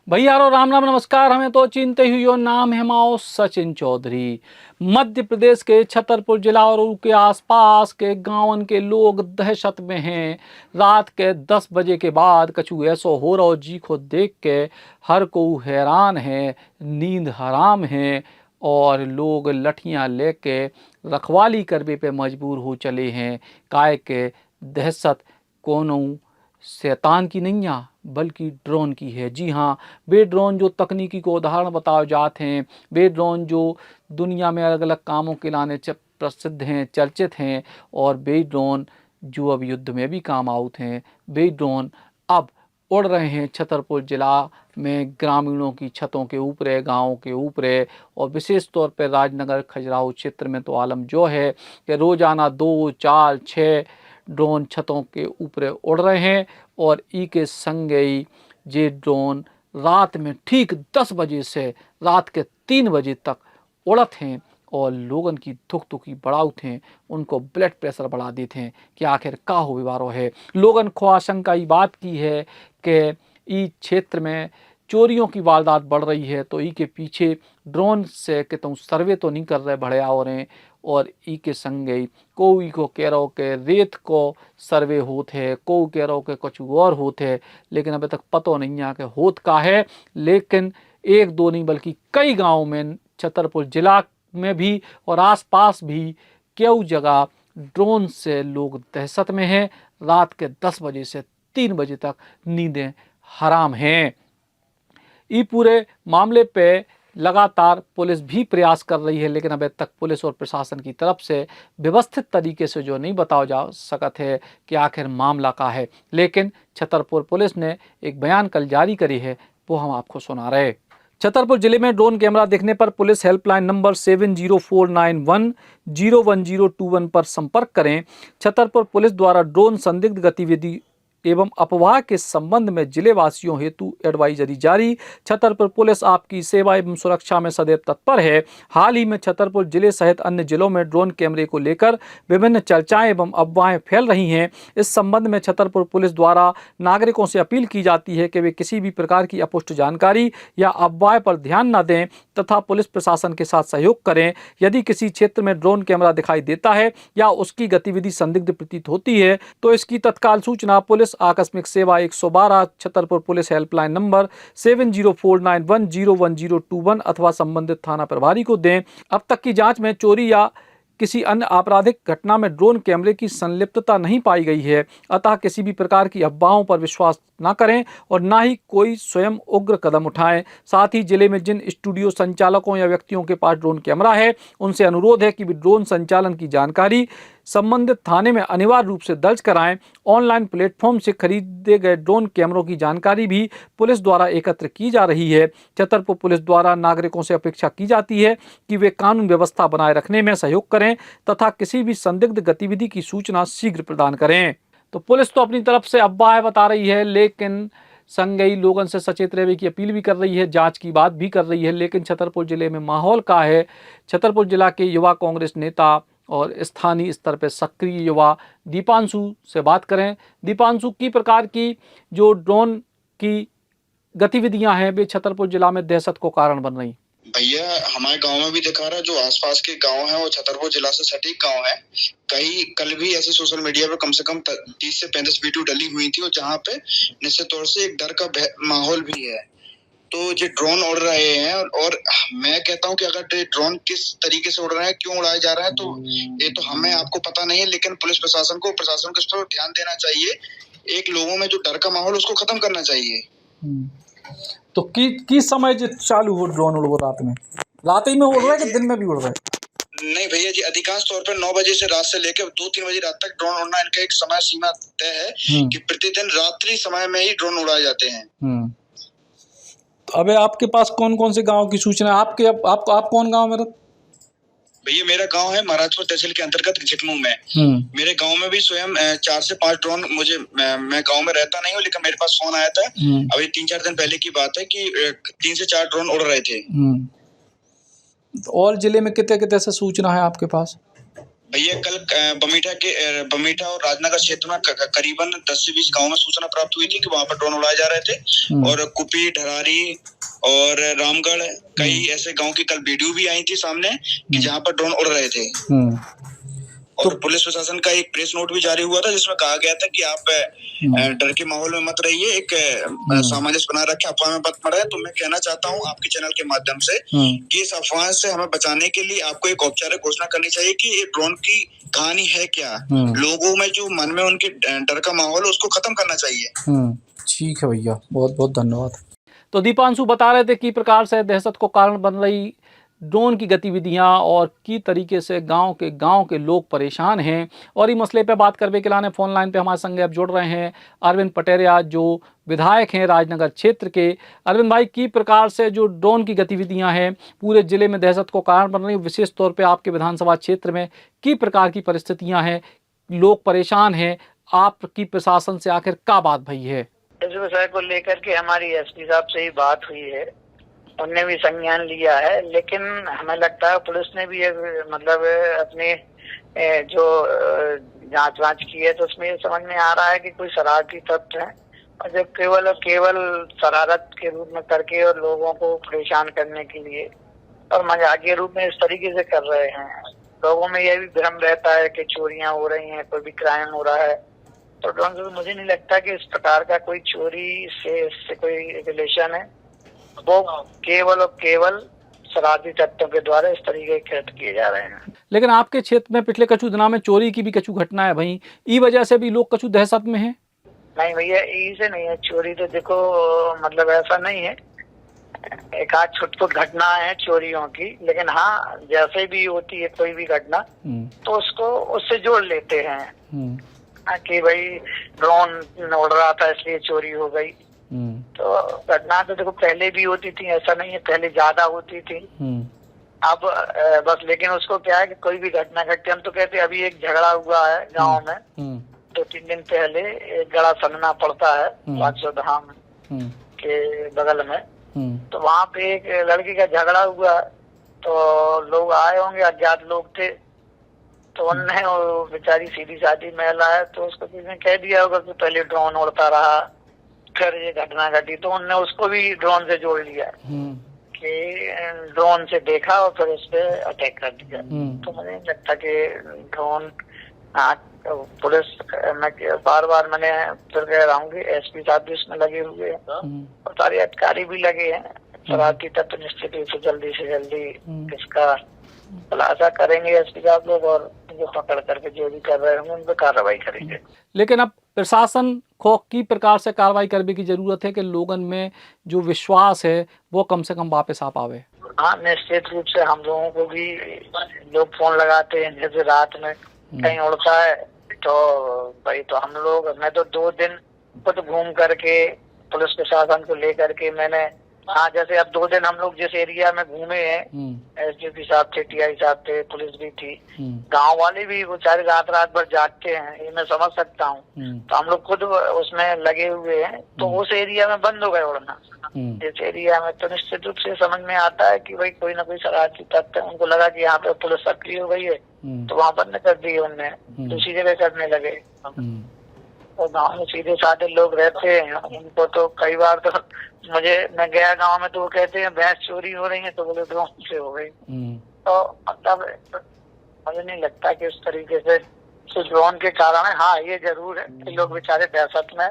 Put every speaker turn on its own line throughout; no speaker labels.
भैया रो राम राम नमस्कार। हमें तो चिंते हुई यो नाम है माओ सचिन चौधरी। मध्य प्रदेश के छतरपुर जिला और उसके आसपास के गांवन के लोग दहशत में हैं। रात के 10 बजे के बाद कछु ऐसो हो रहो जी को देख के हर को हैरान है, नींद हराम है और लोग लठियां लेके रखवाली करने पे मजबूर हो चले हैं। काय के दहशत कोनो शैतान की नहीं आ बल्कि ड्रोन की है। जी हाँ, वे ड्रोन जो तकनीकी को उदाहरण बताए जाते हैं, वे ड्रोन जो दुनिया में अलग अलग कामों के लाने प्रसिद्ध हैं, चर्चित हैं, और वे ड्रोन जो अब युद्ध में भी काम आउट हैं, वे ड्रोन अब उड़ रहे हैं छतरपुर जिला में ग्रामीणों की छतों के ऊपर, गाँव के ऊपर, और विशेष तौर पर राजनगर खजुराहो क्षेत्र में तो आलम जो है कि रोजाना 2, 4, 6 ड्रोन छतों के ऊपर उड़ रहे हैं। और ई के संगे ही ये ड्रोन रात में ठीक 10 बजे से रात के 3 बजे तक उड़त हैं और लोगन की दुख दुखी बढ़ाउत हैं, उनको ब्लड प्रेशर बढ़ा देते हैं कि आखिर का हो विवारो है। लोगन को आशंका ये बात की है कि ई क्षेत्र में चोरियों की वारदात बढ़ रही है, तो ई के पीछे ड्रोन से कि तुम सर्वे तो नहीं कर रहे बढ़िया हो रहे हैं। और ई के संगे कोई को कह रहो के रेत को सर्वे होते है, को कह रहो के कुछ और होते है, लेकिन अभी तक पतो नहीं है कि होत का है। लेकिन एक दो नहीं बल्कि कई गाँव में छतरपुर जिला में भी और आसपास भी कई जगह ड्रोन से लोग दहशत में हैं। रात के 10 बजे से 3 बजे तक नींदें हराम हैं। ये पूरे मामले पे लगातार पुलिस भी प्रयास कर रही है, लेकिन अभी तक पुलिस और प्रशासन की तरफ से व्यवस्थित तरीके से जो नहीं बताया जा सकत है कि आखिर मामला का है। लेकिन छतरपुर पुलिस ने एक बयान कल जारी करी है, वो हम आपको सुना रहे। छतरपुर जिले में ड्रोन कैमरा दिखने पर पुलिस हेल्पलाइन नंबर 7049101021 पर संपर्क करें। छतरपुर पुलिस द्वारा ड्रोन संदिग्ध गतिविधि एवं अफवाह के संबंध में जिले वासियों हेतु एडवाइजरी जारी। छतरपुर पुलिस आपकी सेवा एवं सुरक्षा में सदैव तत्पर है। हाल ही में छतरपुर जिले सहित अन्य जिलों में ड्रोन कैमरे को लेकर विभिन्न चर्चाएं एवं अफवाहें फैल रही हैं। इस संबंध में छतरपुर पुलिस द्वारा नागरिकों से अपील की जाती है कि वे किसी भी प्रकार की अपुष्ट जानकारी या अफवाह पर ध्यान न दें तथा पुलिस प्रशासन के साथ सहयोग करें। यदि किसी क्षेत्र में ड्रोन कैमरा दिखाई देता है या उसकी गतिविधि संदिग्ध प्रतीत होती है तो इसकी तत्काल सूचना पुलिस आकस्मिक सेवा 112 छतरपुर पुलिस हेल्पलाइन नंबर 7049101021 अथवा संबंधित थाना प्रभारी को दें। अब तक की जांच में चोरी या किसी अन्य आपराधिक घटना में ड्रोन कैमरे की संलिप्तता नहीं पाई गई है, अतः किसी भी प्रकार की अफवाहों पर विश्वास न करें और न ही कोई स्वयं उग्र कदम उठाएं। साथ ही जिले में जिन स्टूडियो संचालकों या व्यक्तियों के पास ड्रोन कैमरा है उनसे अनुरोध है कि वे ड्रोन संचालन की जानकारी संबंधित थाने में अनिवार्य रूप से दर्ज कराएं। ऑनलाइन प्लेटफॉर्म से खरीदे गए ड्रोन कैमरों की जानकारी भी पुलिस द्वारा एकत्र की जा रही है। छतरपुर पुलिस द्वारा नागरिकों से अपेक्षा की जाती है कि वे कानून व्यवस्था बनाए रखने में सहयोग करें तथा किसी भी संदिग्ध गतिविधि की सूचना शीघ्र प्रदान करें। तो पुलिस तो अपनी तरफ से अफवाह बता रही है, लेकिन संगई लोगों से सचेत रहने की अपील भी कर रही है, जांच की बात भी कर रही है। लेकिन छतरपुर जिले में माहौल का है। छतरपुर जिला के युवा कांग्रेस नेता और स्थानीय स्तर पर सक्रिय युवा दीपांशु से बात करें। दीपांशु, की प्रकार की जो ड्रोन की गतिविधियां हैं वे छतरपुर जिला में दहशत को कारण बन रही?
भैया, हमारे गांव में भी दिखा रहा है, जो आसपास के गांव हैं वो छतरपुर जिला से सटीक गांव है। कल भी ऐसे सोशल मीडिया पे कम से कम 30 से 35 वीडियो डली हुई थी और जहां पे निश्चित तौर से एक डर का माहौल भी है। तो ये ड्रोन उड़ रहे हैं और मैं कहता हूं कि अगर ड्रोन किस तरीके से उड़ रहे हैं, क्यों उड़ाए जा रहे हैं, तो ये तो हमें आपको पता नहीं है, लेकिन पुलिस प्रशासन को इस पर ध्यान देना चाहिए। एक लोगों में जो डर का माहौल उसको खत्म करना चाहिए।
तो किस समय जो चालू हो ड्रोन उड़ रात में? रात ही में उड़ रहा है कि दिन में भी उड़ रहा है?
नहीं भैया जी, अधिकांश तौर पर 9 बजे से रात से लेकर 2-3 बजे रात तक ड्रोन उड़ना इनका एक समय सीमा तय है कि प्रतिदिन रात्रि समय में ही ड्रोन उड़ाए जाते हैं।
तो अबे आपके पास कौन कौन से गांव की सूचना? आप कौन गांव में?
भैया, मेरा गांव है महाराजपुर तहसील के अंतर्गत झिटमू में। मेरे गांव में भी स्वयं 4 से 5 ड्रोन मैं गांव में रहता नहीं हूँ, लेकिन मेरे पास फोन आया था अभी 3-4 दिन पहले की बात है कि 3 से 4 ड्रोन उड़ रहे थे।
और जिले में कितने कितने से सूचना है आपके पास?
भैया कल बमीठा और राजनगर क्षेत्र में करीबन 10 से 20 गांव में सूचना प्राप्त हुई थी कि वहां पर ड्रोन उड़ाए जा रहे थे। और कुपी, ढरारी और रामगढ़ कई ऐसे गांव की कल वीडियो भी आई थी सामने कि जहां पर ड्रोन उड़ रहे थे। और पुलिस प्रशासन का एक प्रेस नोट भी जारी हुआ था जिसमें कहा गया था कि आप डर के माहौल में मत रहिए, एक सामंजस्य बनाए रखें, अफवाह में मत पड़े। तो मैं कहना चाहता हूं आपके चैनल के माध्यम से कि इस अफवाह से हमें बचाने के लिए आपको एक औपचारिक घोषणा करनी चाहिए कि ये ड्रोन की कहानी है क्या। लोगों में जो मन में उनके डर का माहौल है उसको खत्म करना चाहिए।
ठीक है भैया, बहुत बहुत धन्यवाद। तो दीपांशु बता रहे थे कि प्रकार से दहशत को कारण बन रही ड्रोन की गतिविधियां और की तरीके से गांव के लोग परेशान हैं। और इस मसले पे बात करने के लिए फ़ोन लाइन पे हमारे संग अब जुड़ रहे हैं अरविंद पटेरिया, जो विधायक हैं राजनगर क्षेत्र के। अरविंद भाई, की प्रकार से जो ड्रोन की गतिविधियां हैं पूरे जिले में दहशत को कारण बन रही, विशेष तौर पे आपके विधानसभा क्षेत्र में की प्रकार की परिस्थितियां हैं, लोग परेशान हैं, आपकी प्रशासन से आखिर क्या बात भई है?
इस विषय को लेकर के हमारी एसपी साहब से ही बात हुई है, उनने भी संज्ञान लिया है। लेकिन हमें लगता है पुलिस ने भी मतलब अपने जो जांच की है तो उसमें ये समझ में आ रहा है कि कोई शरारती तत्व है और जो केवल शरारत के रूप में करके और लोगों को परेशान करने के लिए और मजाकिया रूप में इस तरीके से कर रहे हैं। लोगों में यह भी भ्रम रहता है कि चोरियां हो रही हैं, कोई भी क्राइम हो रहा है। तो ड्रोन से मुझे नहीं लगता कि इस प्रकार का कोई चोरी से कोई रिलेशन है। वो केवल और केवल शरारती तत्वों के द्वारा इस तरीके के कृत्य किए जा रहे हैं।
लेकिन आपके क्षेत्र में पिछले कछु दिनों में चोरी की भी कछु घटना है भाई, ई वजह से भी लोग कछु दहशत में हैं?
नहीं भैया, ई से नहीं है चोरी, तो देखो मतलब ऐसा नहीं है, एक आध छुटपुट घटना है चोरियों की। लेकिन हाँ, जैसे भी होती है कोई भी घटना तो उसको उससे जोड़ लेते हैं कि भाई ड्रोन उड़ रहा था इसलिए चोरी हो गई। तो घटना तो देखो पहले भी होती थी, ऐसा नहीं है, पहले ज्यादा होती थी। अब बस लेकिन उसको क्या है कि कोई भी घटना घटती, हम तो कहते हैं अभी एक झगड़ा हुआ है गांव में 2-3 दिन पहले, एक गड़ा सनना पड़ता है 500 धाम के बगल में। तो वहाँ पे एक लड़की का झगड़ा हुआ, तो लोग आए होंगे, अज्ञात लोग थे, तो उनने वो बेचारी सीधी सादी महिला है तो उसको किसी ने कह दिया होगा कि पहले ड्रोन उड़ता रहा फिर ये घटना घटी, तो उनने उसको भी ड्रोन से जोड़ लिया कि ड्रोन से देखा और फिर उस पर अटैक कर दिया। तो मुझे नहीं लगता कि ड्रोन, पुलिस मैं बार मैंने फिर कह रहा हूँ कि एसपी साहब भी इसमें लगे हुए हैं और सारे अधिकारी भी लगे हैं। शरारती तत्व निश्चित रूप से जल्दी इसका खुलासा करेंगे एसपी साहब लोग और जो पकड़ करके जो भी कर रहे होंगे उन पर कार्रवाई करेंगे।
लेकिन अब प्रशासन को की प्रकार से कार्रवाई करने की जरूरत है कि लोगों में जो विश्वास है वो कम से कम वापस आ पावे।
हाँ, निश्चित रूप से हम लोगों को भी लोग फोन लगाते हैं, जैसे रात में कहीं उड़ता है तो भाई, तो हम लोग, मैं तो 2 दिन खुद घूम करके पुलिस प्रशासन को लेकर के मैंने, हाँ जैसे अब 2 दिन हम लोग जिस एरिया में घूमे हैं, एसडीपी साहब थे, टीआई साहब थे, पुलिस भी थी, गांव वाले भी वो सारे रात भर जागते हैं, ये मैं समझ सकता हूँ। तो हम लोग खुद उसमें लगे हुए हैं, तो उस एरिया में बंद हो गए उड़ना। जिस एरिया में तो निश्चित रूप से समझ में आता है कि भाई कोई ना कोई शरारती तत्व है, उनको लगा कि यहाँ पे पुलिस सक्रिय हो गई है तो वहाँ बंद कर दी उनने, दूसरी जगह करने लगे। और गाँव में सीधे साधे लोग रहते हैं, उनको तो कई बार तो मैं गया गांव में तो वो कहते हैं भैंस चोरी हो रही है, तो बोले ड्रोन से हो गई। तो मतलब मुझे नहीं लगता कि उस तरीके से ड्रोन के कारण है। हाँ, ये जरूर है कि लोग बेचारे दहशत में,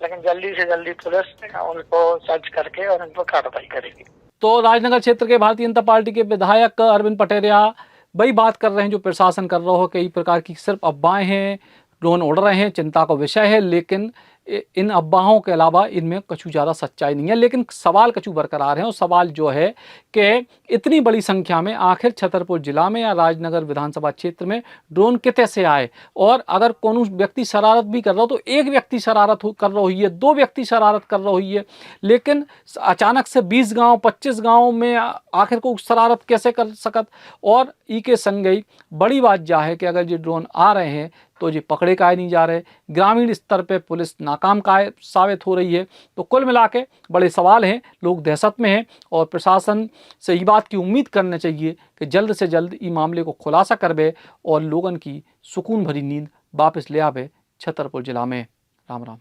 लेकिन जल्दी से जल्दी पुलिस उनको सर्च करके और उन पर कार्रवाई करेगी।
तो राजनगर क्षेत्र के भारतीय जनता पार्टी के विधायक अरविंद पटेरिया वही बात कर रहे हैं जो प्रशासन कर रहा हो, कई प्रकार की सिर्फ अफवाहें हैं, ड्रोन उड़ रहे हैं, चिंता का विषय है, लेकिन इन अफवाहों के अलावा इनमें कछु ज़्यादा सच्चाई नहीं है। लेकिन सवाल कछु बरकरार है, और सवाल जो है कि इतनी बड़ी संख्या में आखिर छतरपुर जिला में या राजनगर विधानसभा क्षेत्र में ड्रोन कितने से आए। और अगर कोनो व्यक्ति शरारत भी कर रहा हो तो एक व्यक्ति शरारत कर रहा हुई है, 2 व्यक्ति शरारत कर रहा हुई है, लेकिन अचानक से 20 गाँव 25 गाँव में आखिर को शरारत कैसे कर सकत। और ई के संग बड़ी बात यह है कि अगर ये ड्रोन आ रहे हैं तो ये पकड़े काहे नहीं जा रहे। ग्रामीण स्तर पे पुलिस नाकाम काहे साबित हो रही है। तो कुल मिला के बड़े सवाल हैं, लोग दहशत में हैं और प्रशासन से ये बात की उम्मीद करना चाहिए कि जल्द से जल्द इस मामले को खुलासा करवे और लोगन की सुकून भरी नींद वापस ले आवे छतरपुर जिला में। राम राम।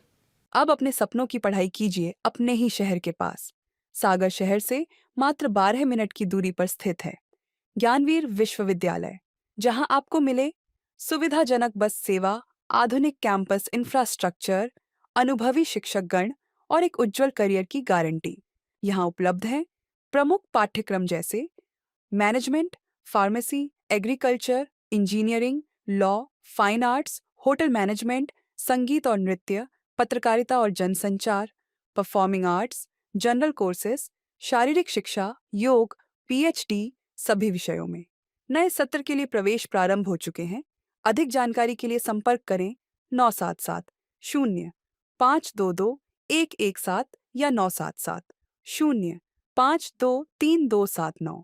अब अपने सपनों की पढ़ाई कीजिए अपने ही शहर के पास। सागर शहर से मात्र 12 मिनट की दूरी पर स्थित है ज्ञानवीर विश्वविद्यालय, जहां आपको मिले सुविधाजनक बस सेवा, आधुनिक कैंपस इंफ्रास्ट्रक्चर, अनुभवी शिक्षकगण और एक उज्जवल करियर की गारंटी। यहाँ उपलब्ध है प्रमुख पाठ्यक्रम जैसे management, pharmacy, agriculture, engineering, law, fine arts, hotel management, संगीत और नृत्य, पत्रकारिता और जनसंचार, परफॉर्मिंग आर्ट्स, जनरल कोर्सेज, शारीरिक शिक्षा, योग, पीएचडी सभी विषयों में। नए सत्र के लिए प्रवेश प्रारंभ हो चुके हैं। अधिक जानकारी के लिए संपर्क करें 977 0 522 117 या 977 0 523 279।